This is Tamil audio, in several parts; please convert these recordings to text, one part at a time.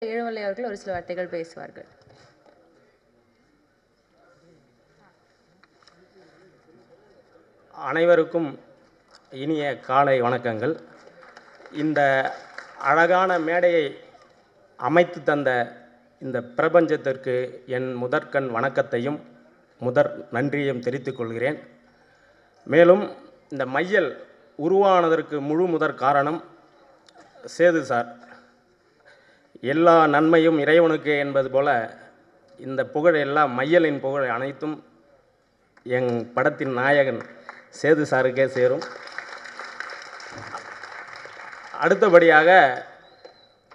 ஏழுமலை அவர்கள் ஒரு சில வார்த்தைகள் பேசுவார்கள். அனைவருக்கும் இனிய காலை வணக்கங்கள். இந்த அழகான மேடையை அமைத்து தந்த இந்த பிரபஞ்சத்திற்கு என் முதற்கண் வணக்கத்தையும் நன்றியையும் தெரிவித்துக் கொள்கிறேன். மேலும் இந்த மையல் உருவானதற்கு முழு முதற் காரணம் சேது சார். எல்லா நன்மையும் இறைவனுக்கு என்பது போல இந்த புகழ் எல்லாம் மையலின் புகழ் அனைத்தும் என் படத்தின் நாயகன் சேது சாருக்கே சேரும். அடுத்தபடியாக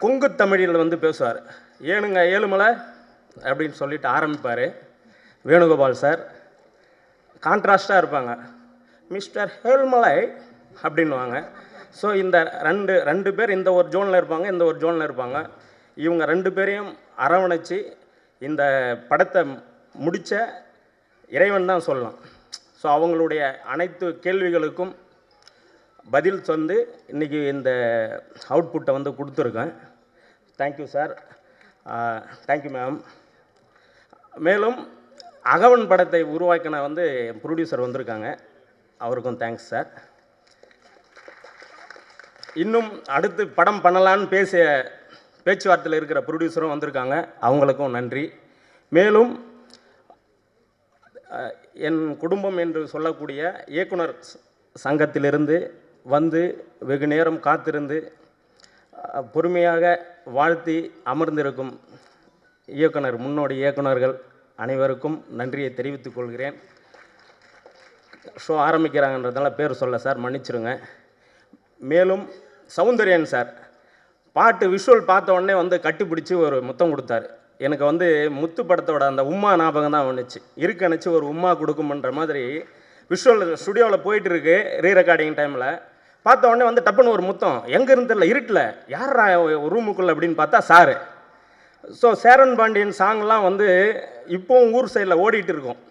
கொங்கு தமிழில் பேசுவார். ஏனுங்க ஏழுமலை அப்படின்னு சொல்லிட்டு ஆரம்பிப்பார் வேணுகோபால் சார். கான்ட்ராஸ்டாக இருப்பாங்க, மிஸ்டர் ஏழுமலை அப்படின்வாங்க. ஸோ இந்த ரெண்டு பேர் இந்த ஒரு ஜோனில் இருப்பாங்க, இந்த ஒரு ஜோனில் இருப்பாங்க. இவங்க ரெண்டு பேரையும் அரவணைச்சு இந்த படத்தை முடித்த இறைவன் தான் சொல்லலாம். ஸோ அவங்களுடைய அனைத்து கேள்விகளுக்கும் பதில் சொல்லி இன்றைக்கி இந்த அவுட்புட்டை கொடுத்துருக்கேன். Thank you sir, thank you ma'am. மேலும் அகவன் படத்தை உருவாக்கின ப்ரொடியூசர் வந்திருக்காங்க, அவருக்கும் தேங்க்ஸ் சார். இன்னும் அடுத்து படம் பண்ணலான்னு பேச்சுவார்த்தையில் இருக்கிற ப்ரொடியூசரும் வந்திருக்காங்க, அவங்களுக்கும் நன்றி. மேலும் என் குடும்பம் என்று சொல்லக்கூடிய இயக்குனர் சங்கத்திலிருந்து வெகு நேரம் காத்திருந்து பொறுமையாக வாழ்த்தி அமர்ந்திருக்கும் முன்னோடி இயக்குனர்கள் அனைவருக்கும் நன்றியை தெரிவித்துக் கொள்கிறேன். ஷோ ஆரம்பிக்கிறாங்கன்றதுனால பேர் சொல்ல சார், மன்னிச்சிருங்க. மேலும் சௌந்தர்யன் சார் பாட்டு விஷுவல் பார்த்த உடனே கட்டிப்பிடிச்சி ஒரு முத்தம் கொடுத்தாரு. எனக்கு முத்து படத்தோட அந்த உம்மா ஞாபகம் தான் வந்துச்சு. இருக்கணிச்சு ஒரு உம்மா கொடுக்குமன்ற மாதிரி விஷுவல் ஸ்டுடியோவில் போயிட்டுருக்கு ரீ ரெக்கார்டிங் டைமில். பார்த்த உடனே டப்புன்னு ஒரு முத்தம். எங்கேருந்து தெரியல, இருட்டில் யார் ரூமுக்குள்ளே அப்படின்னு பார்த்தா சாரு. ஸோ சேரன் பாண்டியன் சாங்லாம் இப்போவும் ஊர் சைடில் ஓடிட்டு இருக்கும்.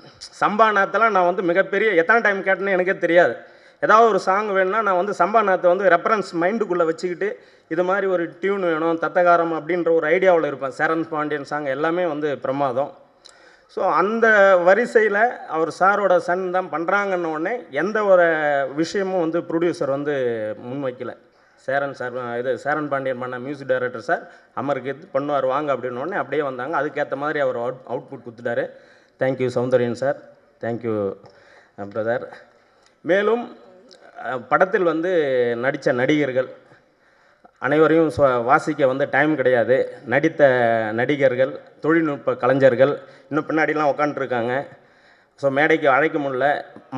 சம்பாநாத்தெல்லாம் நான் மிகப்பெரிய எத்தனை டைம் கேட்டேன்னு எனக்கே தெரியாது. ஏதாவது ஒரு சாங் வேணும்னா நான் சம்பாநாத்தை ரெஃபரன்ஸ் மைண்டுக்குள்ளே வச்சுக்கிட்டு இது மாதிரி ஒரு டியூன் வேணும், தத்தகாரம் அப்படின்ற ஒரு ஐடியாவில் இருப்பேன். சேரன் பாண்டியன் சாங் எல்லாமே பிரமாதம். ஸோ அந்த வரிசையில் அவர் சாரோட சன் தான் பண்ணுறாங்கன்ன உடனே எந்த ஒரு விஷயமும் ப்ரொடியூசர் முன்வைக்கலை. சேரன் பாண்டியன் பண்ண மியூசிக் டைரக்டர் சார் அமருக்கு பண்ணுவார் வாங்க அப்படின்னோடனே அப்படியே வந்தாங்க. அதுக்கேற்ற மாதிரி அவர் அவுட்புட் கொடுத்துட்டாரு. Thank you Soundaryan sir, thank you brother. மேலும் படத்தில் நடித்த நடிகர்கள் அனைவரையும் வாசிக்க டைம் கிடையாது. நடித்த நடிகர்கள், தொழில்நுட்ப கலைஞர்கள் இன்னும் பின்னாடிலாம் உட்காந்துருக்காங்க. ஸோ மேடைக்கு அழைக்க முடியல.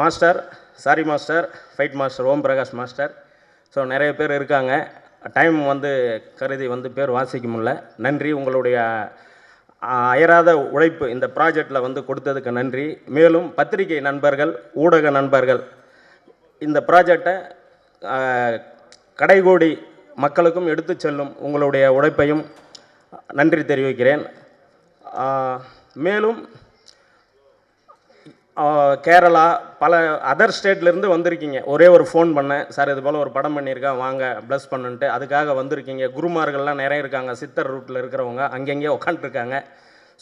Master, sorry master, fight master Om Prakash master. So நிறைய பேர் இருக்காங்க. டைம் கருதி பேர் வாசிக்க முடியல. நன்றி. உங்களுடைய அயராத உழைப்பு இந்த ப்ராஜெக்டில் கொடுத்ததுக்கு நன்றி. மேலும் பத்திரிகை நண்பர்கள், ஊடக நண்பர்கள் இந்த ப்ராஜெக்டை கடைகோடி மக்களுக்கும் எடுத்து செல்லும் உங்களுடைய உழைப்பையும் நன்றி தெரிவிக்கிறேன். மேலும் கேரளா பல அதர் ஸ்டேட்லேருந்து வந்திருக்கீங்க. ஒரே ஒரு ஃபோன் பண்ணேன், சார் இது போல் ஒரு படம் பண்ணியிருக்கேன் வாங்க ப்ளஸ் பண்ணுன்ட்டு. அதுக்காக வந்திருக்கீங்க. குருமார்கள்லாம் நிறைய இருக்காங்க, சித்தர் ரூட்டில் இருக்கிறவங்க அங்கங்கே உட்காந்துருக்காங்க.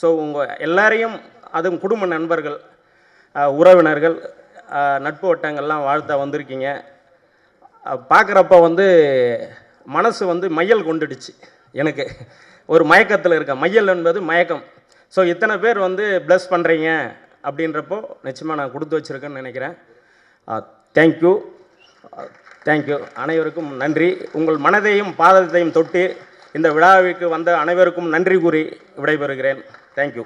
ஸோ உங்கள் எல்லாரையும், அதுவும் குடும்ப நண்பர்கள், உறவினர்கள், நட்பு வட்டங்கள்லாம் வாழ்த்த வந்திருக்கீங்க. பார்க்குறப்ப மனசு மையல் கொண்டுடுச்சு. எனக்கு ஒரு மயக்கத்தில் இருக்க. மையல் என்பது மயக்கம். ஸோ இத்தனை பேர் ப்ளஸ் பண்ணுறீங்க அப்படின்றப்போ நிச்சயமாக நான் கொடுத்து வச்சுருக்கேன்னு நினைக்கிறேன். Thank you, thank you. அனைவருக்கும் நன்றி. உங்கள் மனதையும் பாதத்தையும் தொட்டு இந்த விழாவிற்கு வந்த அனைவருக்கும் நன்றி கூறி விடைபெறுகிறேன். தேங்க்யூ.